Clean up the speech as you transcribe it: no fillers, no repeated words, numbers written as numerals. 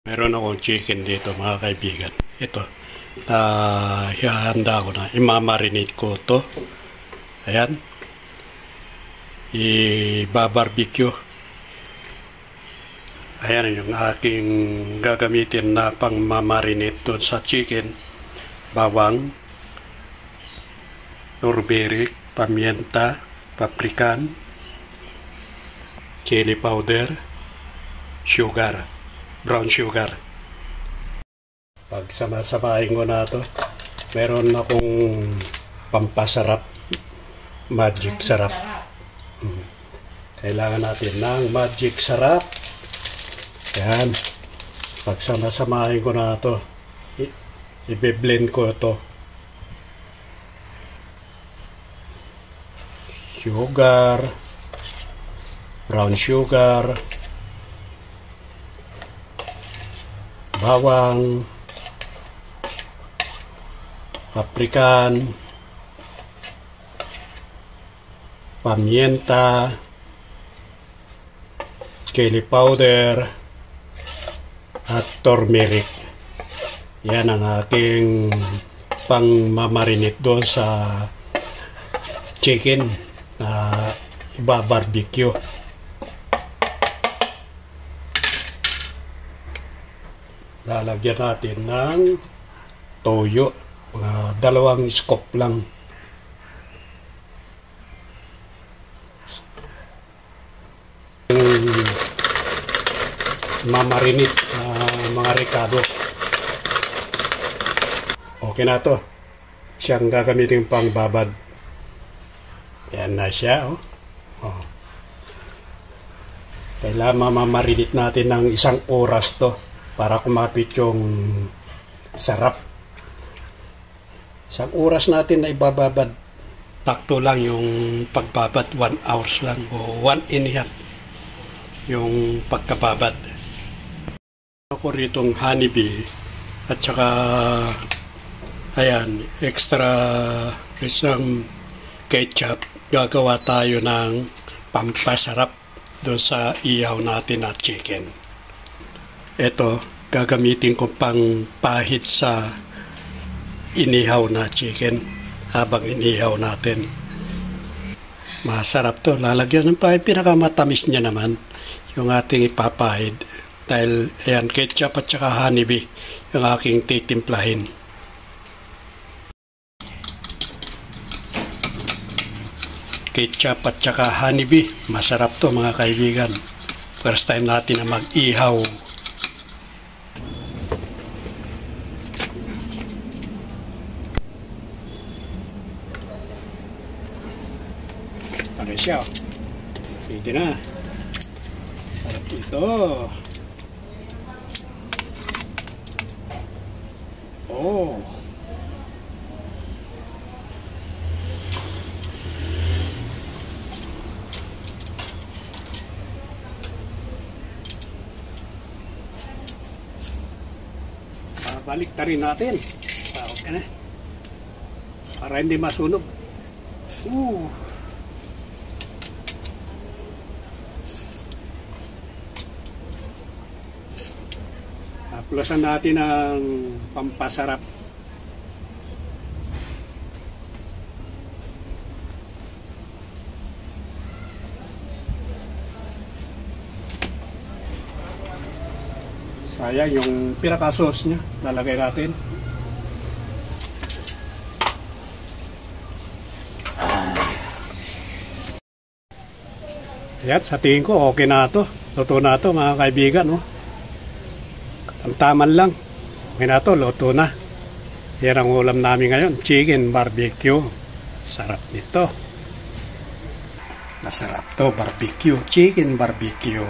Meron akong chicken dito mga kaibigan. Ito. Hihanda ko na. Imamarinate ko to. Ayan. I-barbecue. Ayan yung aking gagamitin na pang mamarinate doon sa chicken. Bawang, turmeric, pamienta, paprikan, chili powder, sugar, brown sugar. Pag sama-samahin ko na ito, meron akong pampasarap, magic sarap. Kailangan natin ng magic sarap. Yan. Pag sama-samahin ko na ito, i-blend ko ito. Sugar, brown sugar, bawang, paprikan, pamienta, chili powder, at turmeric. Yan ang aking pang mamarinate doon sa chicken na iba-barbecue. Lalagyan natin ng toyo, mga 2 scoop lang. Mamarinate mga ricado. Okay na to. Siyang gagamitin pang babad. Yan na siya. Kailangan mamarinate natin ng 1 oras to para kumapit yung sarap. 1 oras natin na ibababad. Takto lang yung pagbabad, 1 hours lang o 1.5 yung pagkababad. Ako ritong honeybee at saka ayan, extra isang ketchup. Gagawa tayo ng pampasarap doon sa ihaw natin na chicken. Ito, gagamitin ko pang pahid sa inihaw na chicken habang inihaw natin. Masarap to. Lalagyan ng pahid. Pinakamatamis niya naman yung ating ipapahid. Dahil, ayan, ketchup at saka honeybee yung aking titimplahin. Ketchup at saka honeybee. Masarap to mga kaibigan. First time natin na mag-ihaw. Ano siya? Pwede na. Sarap ito. Oh. Balik na rin natin. Okay na. Para hindi masunog. Plusan natin ang pampasarap. Sayang yung pinaka-sauce niya. Lalagay natin. Ayan, sa tingin ko okay na ito. Luto na ito mga kaibigan. Taman lang. Okay na ito, luto na. Yan ang ulam namin ngayon. Chicken barbecue. Sarap nito. Masarap to, barbecue. Chicken barbecue.